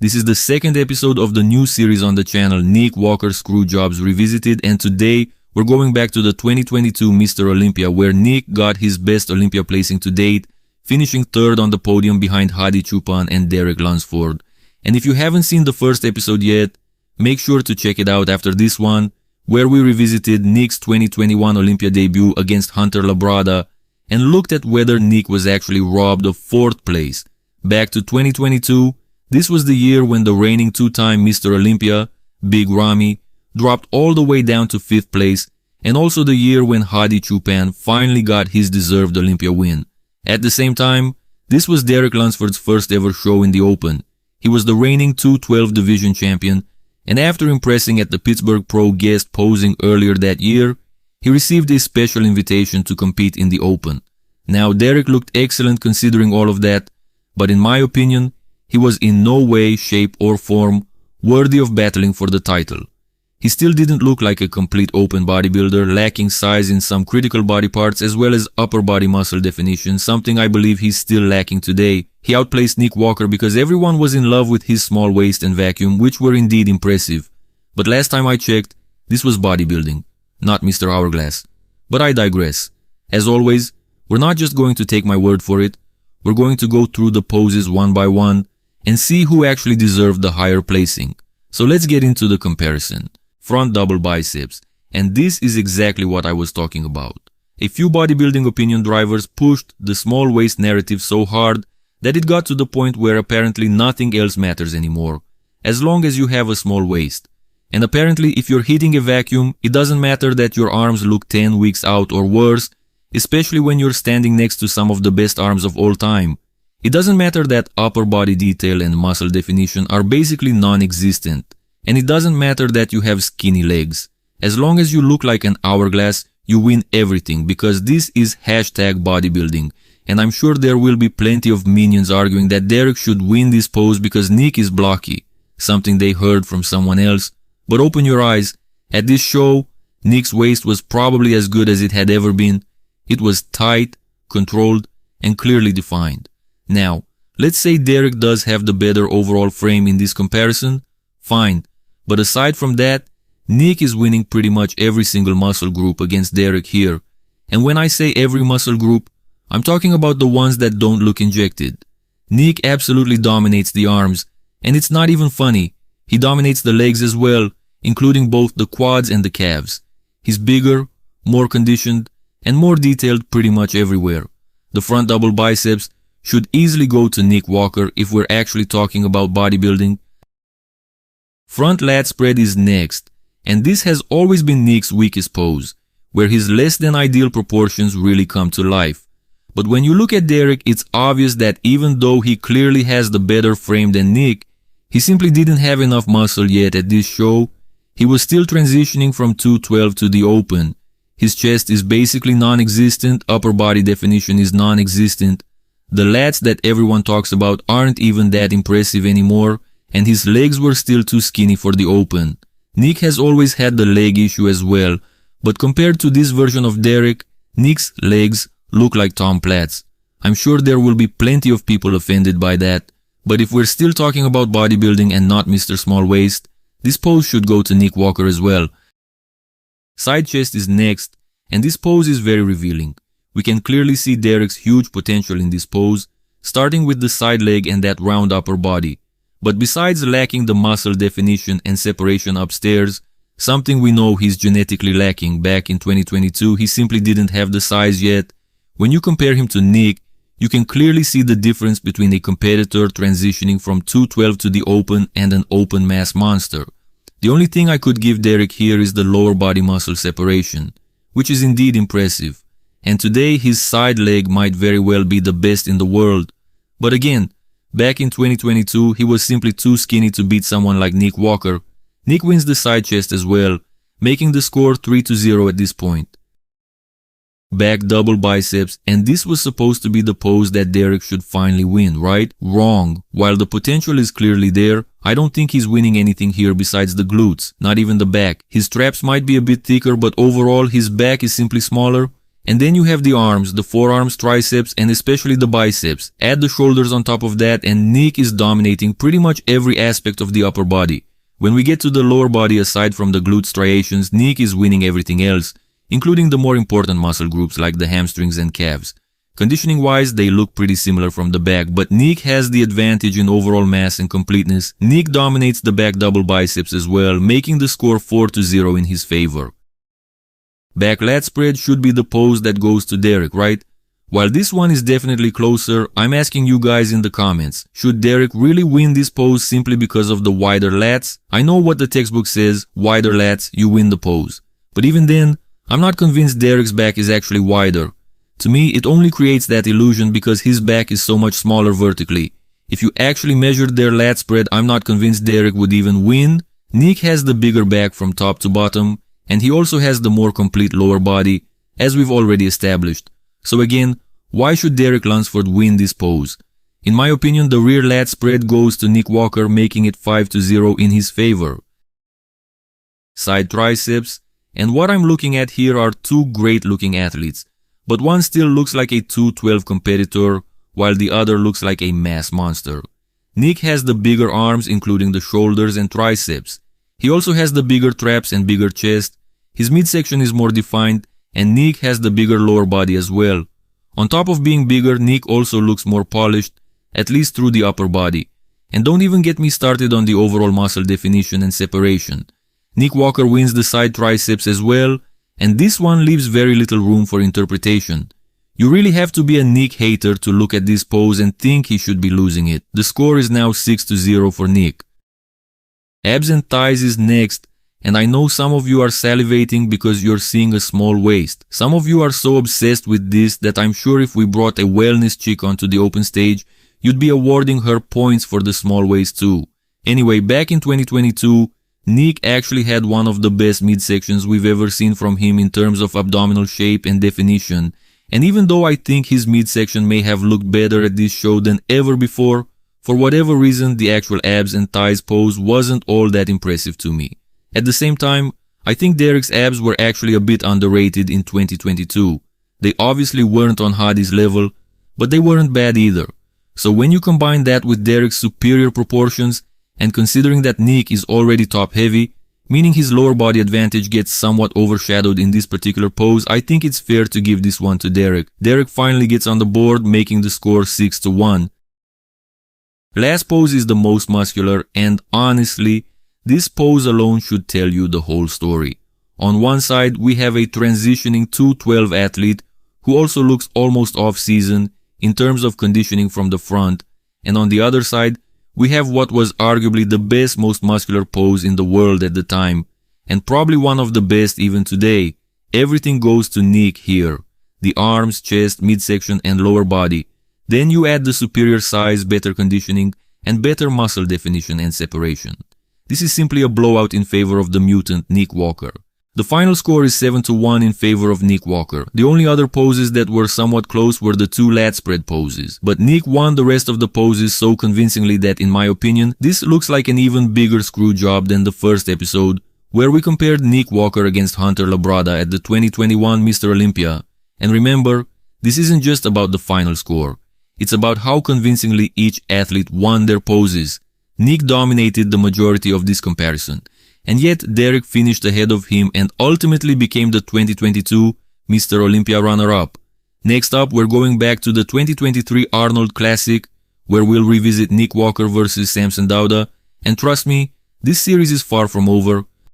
This is the second episode of the new series on the channel, Nick Walker Screw Jobs Revisited, and today we're going back to the 2022 Mr. Olympia, where Nick got his best Olympia placing to date, finishing third on the podium behind Hadi, Choopan and Derek Lunsford. And if you haven't seen the first episode yet, make sure to check it out after this one, where we revisited Nick's 2021 Olympia debut against Hunter Labrada and looked at whether Nick was actually robbed of 4th place. Back to 2022, this was the year when the reigning two-time Mr. Olympia, Big Ronnie, dropped all the way down to 5th place, and also the year when Hadi Choopan finally got his deserved Olympia win. At the same time, this was Derek Lunsford's first ever show in the Open. He was the reigning 212 division champion, and after impressing at the Pittsburgh Pro guest posing earlier that year, he received a special invitation to compete in the Open. Now, Derek looked excellent considering all of that, but in my opinion, he was in no way, shape or form worthy of battling for the title. He still didn't look like a complete open bodybuilder, lacking size in some critical body parts as well as upper body muscle definition, something I believe he's still lacking today. He outplaced Nick Walker because everyone was in love with his small waist and vacuum, which were indeed impressive. But last time I checked, this was bodybuilding, not Mr. Hourglass. But I digress. As always, we're not just going to take my word for it, we're going to go through the poses one by one and see who actually deserved the higher placing. So let's get into the comparison. Front double biceps. And this is exactly what I was talking about. A few bodybuilding opinion drivers pushed the small waist narrative so hard that it got to the point where apparently nothing else matters anymore, as long as you have a small waist. And apparently if you're hitting a vacuum, it doesn't matter that your arms look 10 weeks out or worse, especially when you're standing next to some of the best arms of all time. It doesn't matter that upper body detail and muscle definition are basically non-existent. And it doesn't matter that you have skinny legs. As long as you look like an hourglass, you win everything, because this is hashtag bodybuilding. And I'm sure there will be plenty of minions arguing that Derek should win this pose because Nick is blocky, something they heard from someone else. But open your eyes, at this show, Nick's waist was probably as good as it had ever been. It was tight, controlled, and clearly defined. Now, let's say Derek does have the better overall frame in this comparison. Fine. But aside from that, Nick is winning pretty much every single muscle group against Derek here. And when I say every muscle group, I'm talking about the ones that don't look injected. Nick absolutely dominates the arms, and it's not even funny. He dominates the legs as well, including both the quads and the calves. He's bigger, more conditioned, and more detailed pretty much everywhere. The front double biceps should easily go to Nick Walker if we're actually talking about bodybuilding. Front lat spread is next, and this has always been Nick's weakest pose, where his less than ideal proportions really come to life. But when you look at Derek, it's obvious that even though he clearly has the better frame than Nick, he simply didn't have enough muscle yet at this show. He was still transitioning from 212 to the Open. His chest is basically non-existent, upper body definition is non-existent. The lats that everyone talks about aren't even that impressive anymore, and his legs were still too skinny for the Open. Nick has always had the leg issue as well, but compared to this version of Derek, Nick's legs look like Tom Platt's. I'm sure there will be plenty of people offended by that, but if we're still talking about bodybuilding and not Mr. Small Waist, this pose should go to Nick Walker as well. Side chest is next, and this pose is very revealing. We can clearly see Derek's huge potential in this pose, starting with the side leg and that round upper body. But besides lacking the muscle definition and separation upstairs, something we know he's genetically lacking, back in 2022 he simply didn't have the size yet. When you compare him to Nick, you can clearly see the difference between a competitor transitioning from 212 to the Open and an open mass monster. The only thing I could give Derek here is the lower body muscle separation, which is indeed impressive. And today his side leg might very well be the best in the world. But again, back in 2022, he was simply too skinny to beat someone like Nick Walker. Nick wins the side chest as well, making the score 3-0 at this point. Back double biceps, and this was supposed to be the pose that Derek should finally win, right? Wrong. While the potential is clearly there, I don't think he's winning anything here besides the glutes, not even the back. His traps might be a bit thicker, but overall his back is simply smaller, And then you have the arms, the forearms, triceps, and especially the biceps. Add the shoulders on top of that and Nick is dominating pretty much every aspect of the upper body. When we get to the lower body, aside from the glute striations, Nick is winning everything else, including the more important muscle groups like the hamstrings and calves. Conditioning-wise, they look pretty similar from the back, but Nick has the advantage in overall mass and completeness. Nick dominates the back double biceps as well, making the score 4-0 in his favor. Back lat spread should be the pose that goes to Derek, right? While this one is definitely closer, I'm asking you guys in the comments, should Derek really win this pose simply because of the wider lats? I know what the textbook says, wider lats, you win the pose. But even then, I'm not convinced Derek's back is actually wider. To me, it only creates that illusion because his back is so much smaller vertically. If you actually measured their lat spread, I'm not convinced Derek would even win. Nick has the bigger back from top to bottom, and he also has the more complete lower body, as we've already established. So again, why should Derek Lunsford win this pose? In my opinion, the rear lat spread goes to Nick Walker, making it 5-0 in his favor. Side triceps, and what I'm looking at here are two great looking athletes, but one still looks like a 212 competitor, while the other looks like a mass monster. Nick has the bigger arms, including the shoulders and triceps. He also has the bigger traps and bigger chest. His midsection is more defined, and Nick has the bigger lower body as well. On top of being bigger, Nick also looks more polished, at least through the upper body. And don't even get me started on the overall muscle definition and separation. Nick Walker wins the side triceps as well, and this one leaves very little room for interpretation. You really have to be a Nick hater to look at this pose and think he should be losing it. The score is now 6-0 for Nick. Abs and thighs is next, and I know some of you are salivating because you're seeing a small waist. Some of you are so obsessed with this that I'm sure if we brought a wellness chick onto the open stage, you'd be awarding her points for the small waist too. Anyway, back in 2022, Nick actually had one of the best midsections we've ever seen from him in terms of abdominal shape and definition. And even though I think his midsection may have looked better at this show than ever before, for whatever reason the actual abs and thighs pose wasn't all that impressive to me. At the same time, I think Derek's abs were actually a bit underrated in 2022. They obviously weren't on Hadi's level, but they weren't bad either. So when you combine that with Derek's superior proportions, and considering that Nick is already top heavy, meaning his lower body advantage gets somewhat overshadowed in this particular pose, I think it's fair to give this one to Derek. Derek finally gets on the board, making the score 6-1. Last pose is the most muscular, and honestly, this pose alone should tell you the whole story. On one side, we have a transitioning 212 athlete who also looks almost off-season in terms of conditioning from the front, and on the other side, we have what was arguably the best, most muscular pose in the world at the time, and probably one of the best even today. Everything goes to Nick here. The arms, chest, midsection, and lower body. Then you add the superior size, better conditioning, and better muscle definition and separation. This is simply a blowout in favor of the mutant Nick Walker. The final score is 7-1 in favor of Nick Walker. The only other poses that were somewhat close were the two lat spread poses, but Nick won the rest of the poses so convincingly that, in my opinion, this looks like an even bigger screw job than the first episode, where we compared Nick Walker against Hunter Labrada at the 2021 Mr. Olympia. And remember, this isn't just about the final score. It's about how convincingly each athlete won their poses. Nick dominated the majority of this comparison. And yet Derek finished ahead of him and ultimately became the 2022 Mr. Olympia runner-up. Next up, we're going back to the 2023 Arnold Classic, where we'll revisit Nick Walker versus Samson Dauda. And trust me, this series is far from over.